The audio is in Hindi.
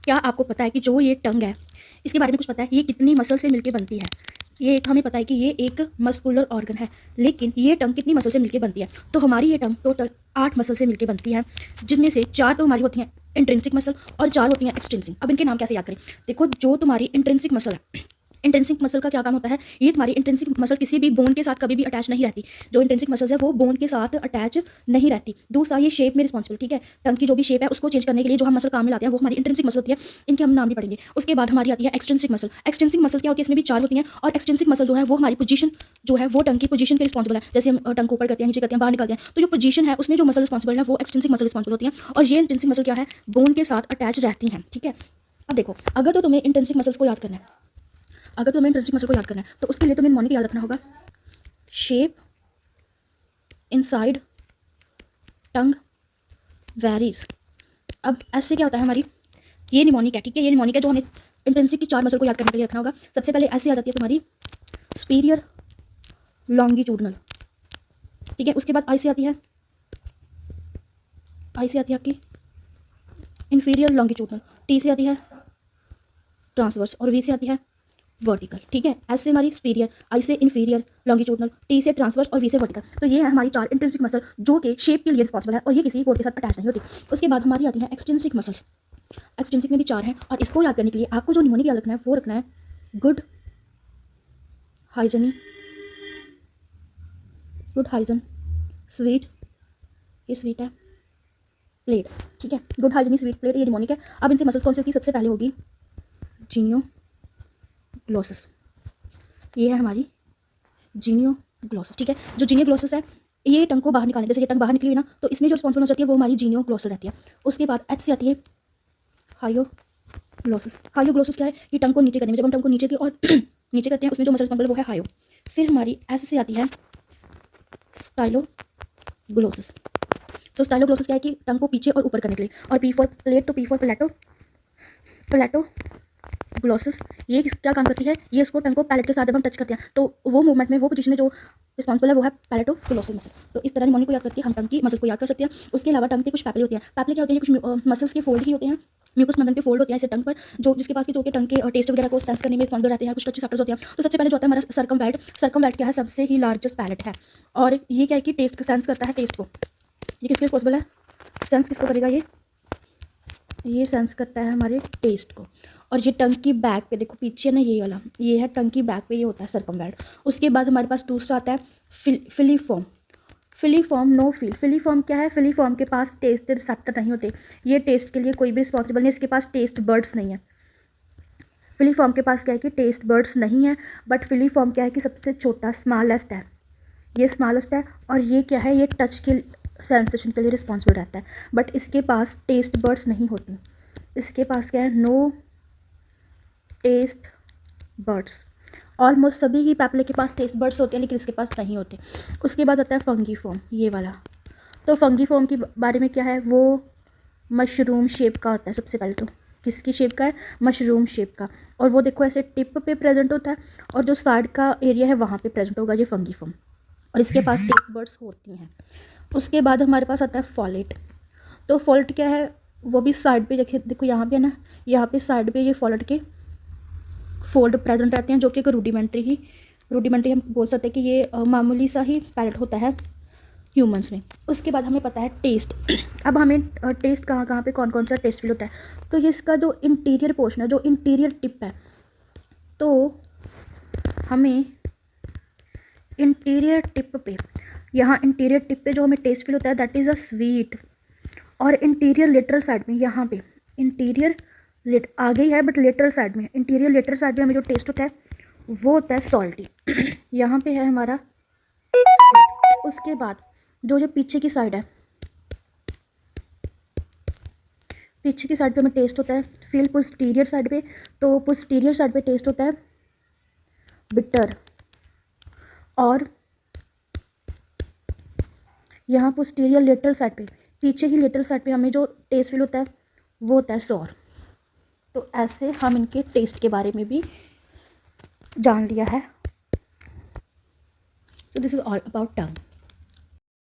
क्या आपको पता है कि जो ये टंग है, इसके बारे में कुछ पता है? ये कितनी मसल से मिलके बनती है? ये एक हमें पता है कि ये एक मस्कुलर ऑर्गन है, लेकिन ये टंग कितनी मसल से मिलके बनती है? तो हमारी ये टंग टोटल 8 मसल से मिलके बनती है, जिनमें से 4 तो हमारी होती हैं इंट्रिंसिक मसल और 4 होती हैं एक्सट्रिंसिक। अब इनके नाम कैसे याद करें? देखो, जो तुम्हारी इंट्रिंसिक मसल है, इंट्रिंसिक मसल का क्या काम होता है? ये तुम्हारी इंट्रिंसिक मसल किसी भी बोन के साथ कभी भी अटैच नहीं रहती। जो इंट्रिंसिक मसल्स है वो बोन के साथ अटैच नहीं रहती। दूसरा, ये शेप में रिस्पॉन्सिबल, ठीक है? टंग की जो भी शेप है उसको चेंज करने के लिए जो हम मसल काम में लाते हैं वो हमारी इंट्रिंसिक मसल होती है। इनके हम नाम भी पढ़ेंगे। उसके बाद हमारी आती है एक्सट्रिंसिक मसल। एक्सट्रिंसिक मसल क्या होती है? इसमें भी 4 होती हैं और एक्सट्रिंसिक मसल जो है वो हमारी पोजीशन जो है वो टंग की पोजीशन के रिस्पॉन्सिबल है। जैसे हम टंग को ऊपर करते हैं, नीचे करते हैं, बाहर निकालते हैं, तो जो पोजीशन है उसमें जो मसल रिस्पॉन्सिबल है वो एक्सट्रिंसिक मसल रिस्पॉन्सिबल होती है। और ये इंट्रिंसिक मसल क्या है? बोन के साथ अटैच रहती हैं, ठीक है? अब देखो, अगर तो तुम्हें इंट्रिंसिक मसल्स को याद करना है, अगर तुम्हें इंट्रिंसिक मसल को याद करना है तो उसके लिए तुम्हें निमोनिक याद रखना होगा। शेप इनसाइड टंग वेरीज। अब ऐसे क्या होता है हमारी, ये निमोनिक है, ठीक है? ये निमोनिक है जो हमें इंट्रिंसिक की 4 मसल को याद करने के लिए रखना होगा। सबसे पहले ऐसे आ जाती है तुम्हारी सुपीरियर लॉन्गिट्यूडनल, ठीक है? उसके बाद आई से आती है, आई से आती है आपकी इंफीरियर लॉन्गिट्यूडनल, टी से आती है ट्रांसवर्स और वी से आती है वर्टिकल, ठीक है? एस से हमारी सुपीरियर, आई से इंफीरियर लॉन्गिट्यूडनल, टी से ट्रांसवर्स और वी से वर्टिकल। तो ये है हमारी 4 इंट्रिंसिक मसल जो कि शेप के लिए रिस्पॉन्सिबल है और ये किसी बोर्ड के साथ अटैच नहीं होती। उसके बाद हमारी आती है एक्सट्रिंसिक मसल्स। एक्सट्रिंसिक में भी 4 हैं और इसको याद करने के लिए आपको जो निमोनिक याद रखना है वो रखना है गुड हाइजनी, गुड हाइजन स्वीट, ये स्वीट है, प्लेट, ठीक है? गुड हाइजनी स्वीट प्लेट, ये निमोनिक है। अब इनसे मसल्स कौन सी होती है? सबसे पहले होगी जीनियोग्लोसिस, ये है हमारी जीनियोग्लोसिस, ठीक है? जो जीनियोग्लोसिस है ये टंग को बाहर निकालने, जैसे ये टंग बाहर निकली हुई ना, तो इसमें जो रिस्पॉन्सिबल मसल होती है वो हमारी जीनियोग्लोसल रहती है। उसके बाद एच से आती है हायोग्लोसिस। हायोग्लोसिस क्या है? ये टंग को नीचे करने में, जब हम टंग को नीचे की और नीचे करते हैं उसमें जो मसल रिस्पॉन्सिबल वो है हायो। फिर हमारी एस से आती है स्टाइलोग्लोसिस। तो स्टाइलोग्लोसिस क्या है कि टंग को पीछे और ऊपर करने के लिए। और पी फॉर प्लेट, तो पी फॉर प्लेटो, प्लेटो ग्लोसिस, ये क्या काम करती है? ये इसको टंग को पैलेट के साथ जब हम टच करते हैं तो वो मूवमेंट में वो पोजीशन में जो रिस्पॉन्सिबल है वो है पैलेटो ग्लोसिस मसल। तो इस तरह निमोनिक को याद करके हम टंग की मसल को याद कर सकते हैं। उसके अलावा टंग पे कुछ पैपले होते हैं। पैपले क्या होते हैं? कुछ मसल्स के फोल्ड ही होते हैं, म्यूकस मेम्ब्रेन के फोल्ड होते हैं ऐसे टंग पर, जो जिसके पास की जो कि टंग के टेस्ट वगैरह को सेंस करने में रिस्पॉन्सिबल रहते हैं। कुछ टच रिसेप्टर्स होते हैं। तो सबसे पहले जो आता है हमारा सर्कमवेल्ट। सर्कमवेल्ट क्या है? सबसे ही लार्जेस्ट पैलेट है और ये क्या है कि टेस्ट सेंस करता है टेस्ट को। ये किसके रिस्पॉन्सिबल है? सेंस किसको करेगा? ये सेंस करता है हमारे टेस्ट को। और ये टंग की बैक पे देखो, पीछे ना ये वाला, ये है टंग की बैक पे, ये होता है सर्कमवेल्ट। उसके बाद हमारे पास दूसरा आता है filiform. Filiform no feel. Filiform क्या है? फिलीफॉर्म के पास टेस्ट रिसेप्टर नहीं होते, ये टेस्ट के लिए कोई भी रिस्पॉन्सिबल नहीं, इसके पास टेस्ट बर्ड्स नहीं है। फिलीफॉर्म के पास क्या है कि टेस्ट बर्ड्स नहीं है, बट फिलीफॉर्म क्या है कि सबसे छोटा स्मॉलेस्ट है, ये स्मॉलेस्ट है। और ये क्या है? ये टच के सेंसेशन के लिए रिस्पॉन्सिबल रहता है, बट इसके पास टेस्ट बर्ड्स नहीं होती। इसके पास क्या है? No taste buds. ऑलमोस्ट सभी ही पैपले के पास टेस्ट बर्ड्स होते हैं लेकिन इसके पास नहीं होते। उसके बाद आता है फंगी फॉर्म, ये वाला। तो फंगी फॉर्म के बारे में क्या है? वो मशरूम शेप का होता है। सबसे पहले तो किसकी शेप का है? मशरूम शेप का। और वो देखो ऐसे टिप पे प्रेजेंट होता है और जो साइड का एरिया है वहाँ पे प्रेजेंट होगा ये फंगी फॉर्म, और इसके पास टेस्ट बर्ड्स होती हैं। उसके बाद हमारे पास आता है फॉलेट। तो फॉलेट क्या है? वो भी साइड पे देखो यहाँ पे है ना, यहाँ पे साइड पे ये फॉलेट के फोल्ड प्रेजेंट रहते हैं, जो कि एक रूडिमेंट्री हम बोल सकते हैं कि ये मामूली सा ही पैलेट होता है ह्यूमंस में। उसके बाद हमें पता है टेस्ट। अब हमें टेस्ट कहाँ पे कौन कौन सा टेस्ट फील होता है? तो ये इसका जो इंटीरियर पोर्शन है, जो इंटीरियर टिप है, तो हमें इंटीरियर टिप पे, यहाँ इंटीरियर टिप पे जो हमें टेस्ट फील होता है दैट इज़ अ स्वीट। और इंटीरियर लेटरल साइड में, यहाँ पे इंटीरियर आगे ही है बट लेटरल साइड में, इंटीरियर लेटरल साइड में हमें जो टेस्ट होता है वो होता है सॉल्टी। यहाँ पे है हमारा। उसके बाद जो ये पीछे की साइड है, पीछे की साइड पे हमें टेस्ट होता है फील पोस्टीरियर साइड पे, तो पोस्टीरियर साइड पे टेस्ट होता है बिटर। और यहाँ पोस्टीरियर लेटरल साइड पे, पीछे ही लेटरल साइड पे हमें जो टेस्ट फील होता है वो होता है सॉर। तो ऐसे हम इनके टेस्ट के बारे में भी जान लिया है। So this is all about tongue.